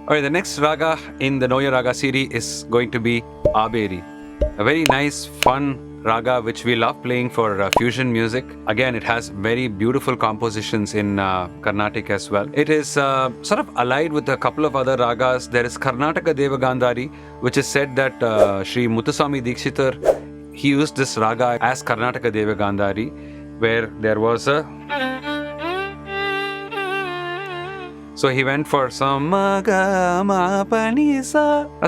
Alright, the next raga in the Know Your Raga series is going to be Abheri. A very nice, fun raga which we love playing for fusion music. Again, it has very beautiful compositions in Carnatic as well. It is sort of allied with a couple of other ragas. There is Karnataka Devagandhari, which is said that Sri Muthuswami Dikshitar, he used this raga as Karnataka Devagandhari, where there was a... So he went for some That's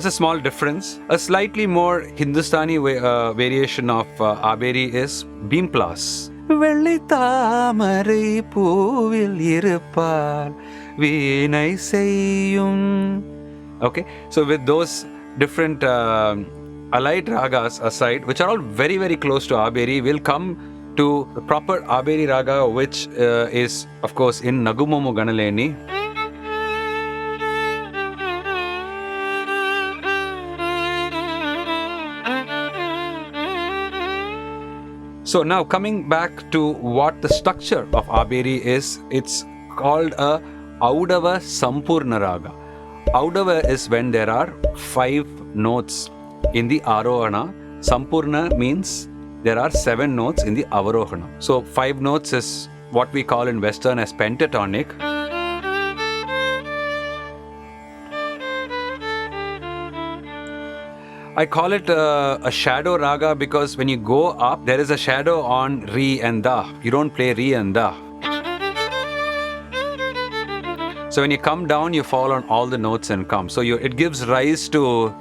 a small difference. A slightly more Hindustani variation of Abheri is Beamplas. Velli tamarai poovil iruppaal veenai seyyum. Okay, so with those different allied ragas aside, which are all very, very close to Abheri, we'll come to the proper Abheri raga, which is, of course, in Nagumomu Ganaleni. So now coming back to what the structure of Abheri is, it's called a Audava Sampurna Raga. Audava is when there are 5 notes in the Arohana. Sampurna means there are 7 notes in the Avarohanam. So 5 notes is what we call in Western as pentatonic. I call it a shadow raga because when you go up, there is a shadow on Re and Da. You don't play Re and Da. So when you come down, you fall on all the notes and come. So it gives rise to...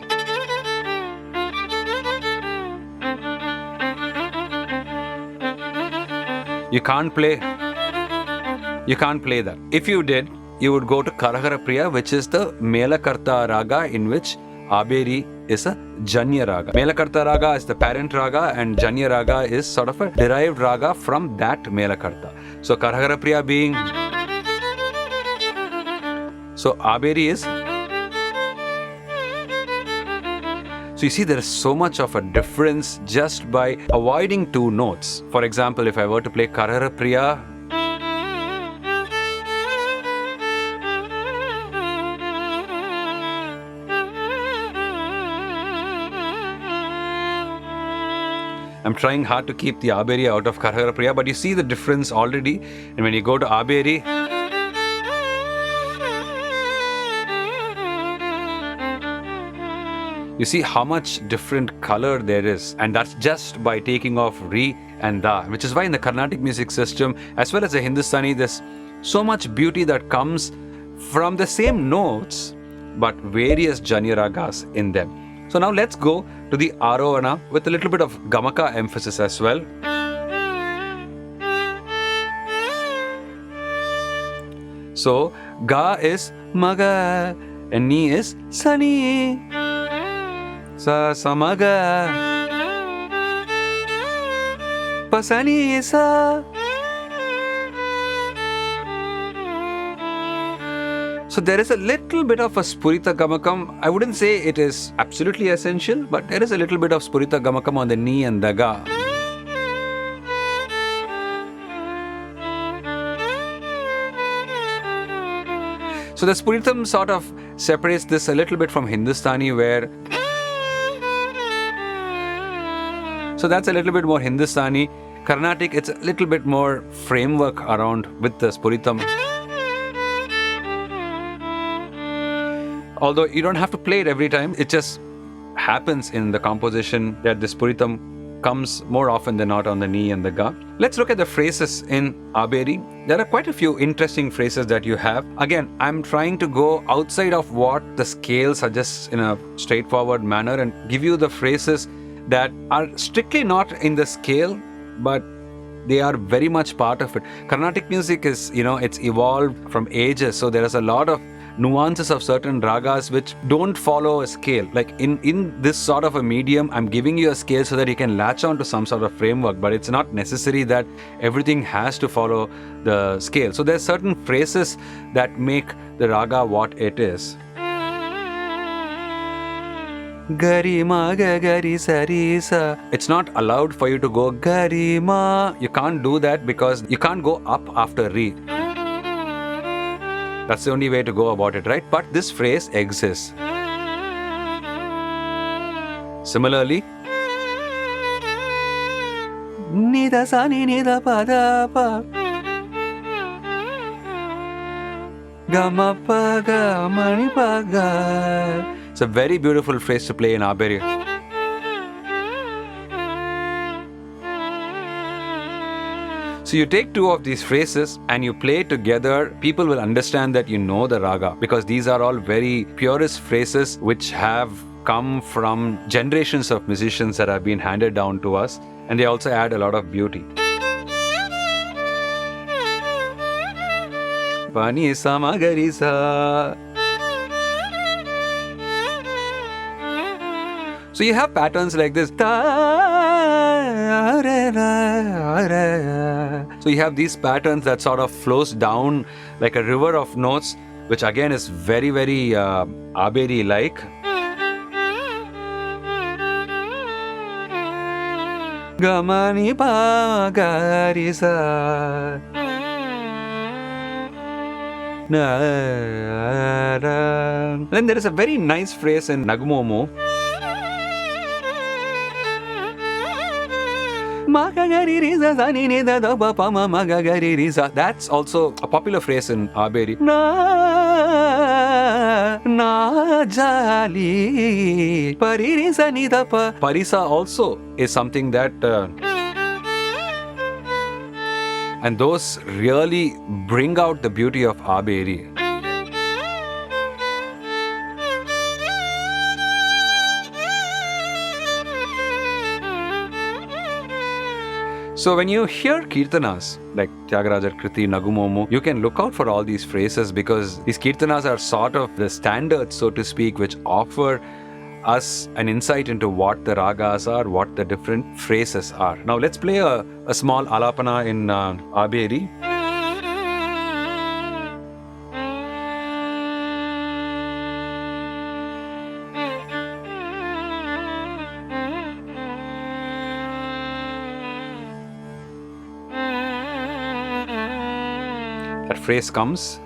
You can't play that. If you did, you would go to Karaharapriya, which is the Melakarta raga, in which Abheri is a Janya Raga. Melakarta Raga is the parent raga and Janya Raga is sort of a derived raga from that Melakarta. So Karaharapriya being... So Abheri is... So you see, there is so much of a difference just by avoiding 2 notes. For example, if I were to play Karaharapriya, I'm trying hard to keep the Abheri out of Karaharapriya, but you see the difference already. And when you go to Abheri, you see how much different color there is. And that's just by taking off Re and Da, which is why in the Carnatic music system, as well as the Hindustani, there's so much beauty that comes from the same notes, but various Janya Ragas in them. So now let's go to the Arohana with a little bit of Gamaka emphasis as well. So Ga is Maga and Ni is Sani. Sa Samaga Pasani Sa. So there is a little bit of a Spurita Gamakam. I wouldn't say it is absolutely essential, but there is a little bit of Spurita Gamakam on the Ni and the Ga. So the Spuritam sort of separates this a little bit from Hindustani, where... So that's a little bit more Hindustani. Carnatic, it's a little bit more framework around with the Spuritam. Although you don't have to play it every time, it just happens in the composition that the Spuritam comes more often than not on the Ni and the Ga. Let's look at the phrases in Abheri. There are quite a few interesting phrases that you have. Again, I'm trying to go outside of what the scale suggests in a straightforward manner and give you the phrases that are strictly not in the scale, but they are very much part of it. Carnatic music is, it's evolved from ages, so there is a lot of nuances of certain ragas which don't follow a scale. Like in this sort of a medium, I'm giving you a scale so that you can latch on to some sort of framework, but it's not necessary that everything has to follow the scale. So there's certain phrases that make the raga what it is. Garima gari sarisa. It's not allowed for you to go garima. You can't do that because you can't go up after Re. That's the only way to go about it, right? But this phrase exists. Similarly, Nida sani nida pada pa Gama pa ga mani pa ga. It's a very beautiful phrase to play in Abheri. So you take two of these phrases and you play together. People will understand that you know the raga, because these are all very purest phrases which have come from generations of musicians that have been handed down to us, and they also add a lot of beauty. Pani samagari sa. So you have patterns like this. So you have these patterns that sort of flows down like a river of notes, which again is very, very Abheri-like. Gamani pa gari sa. Then there is a very nice phrase in Nagumomu. That's also a popular phrase in Abheri. Parisa also is something that and those really bring out the beauty of Abheri. So when you hear kirtanas like Tyagarajar Kriti, Nagumomu, you can look out for all these phrases, because these kirtanas are sort of the standards, so to speak, which offer us an insight into what the ragas are, what the different phrases are. Now let's play a small alapana in Abheri. That phrase comes.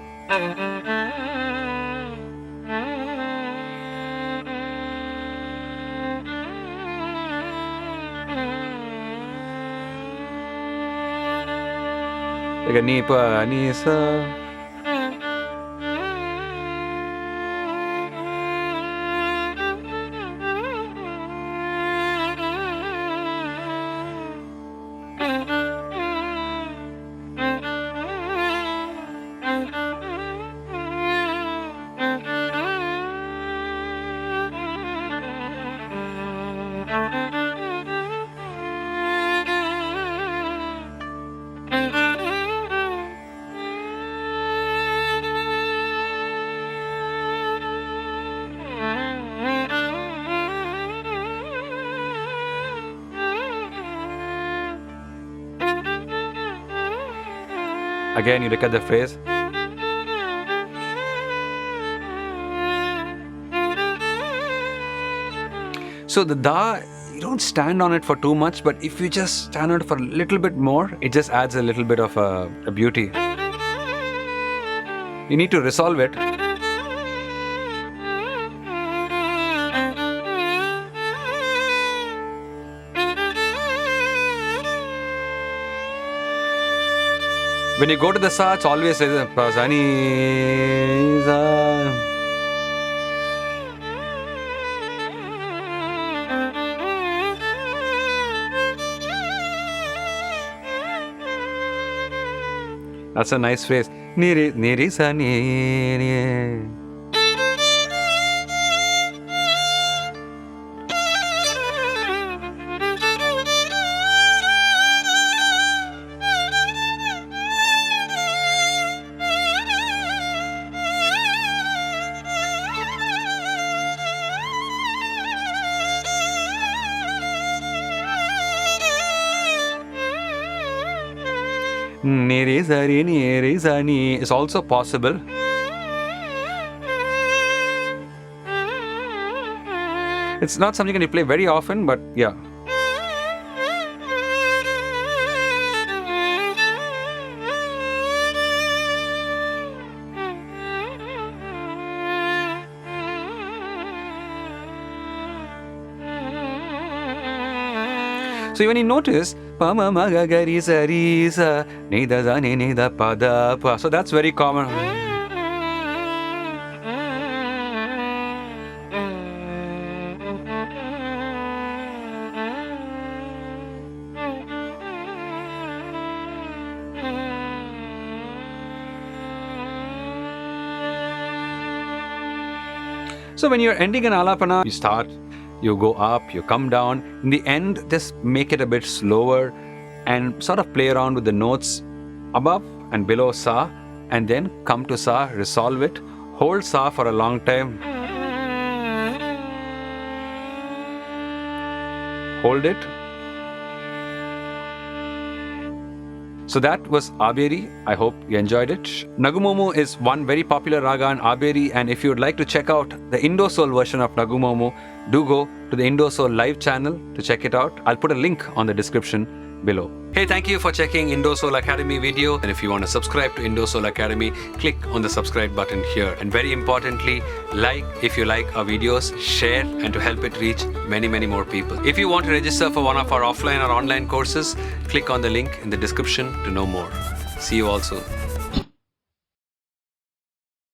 Like a ni pa ni sa. Again, you look at the phrase. So the da, you don't stand on it for too much, but if you just stand on it for a little bit more, it just adds a little bit of a beauty. You need to resolve it. When you go to the sa, it's always Pasani sa. That's a nice phrase. Niri, niri sa ni. Niri sari niri sani is also possible. It's not something you play very often, but yeah. So when you notice, pa ma ma ga ga ri sa ri sa, ni da za ni da pa da pa. So that's very common. So when you're ending an alapana, you start, you go up, you come down. In the end, just make it a bit slower and sort of play around with the notes above and below sa, and then come to sa, resolve it, hold sa for a long time, hold it. So that was Abheri. I hope you enjoyed it. Nagumomu is one very popular raga in Abheri, and if you would like to check out the Indosoul version of Nagumomu, do go to the Indosoul live channel to check it out. I'll put a link on the description below. Hey, thank you for checking Indosoul Academy video. And if you want to subscribe to Indosoul Academy, click on the subscribe button here. And very importantly, like if you like our videos, share, and to help it reach many more people. If you want to register for one of our offline or online courses, click on the link in the description to know more. See you all soon.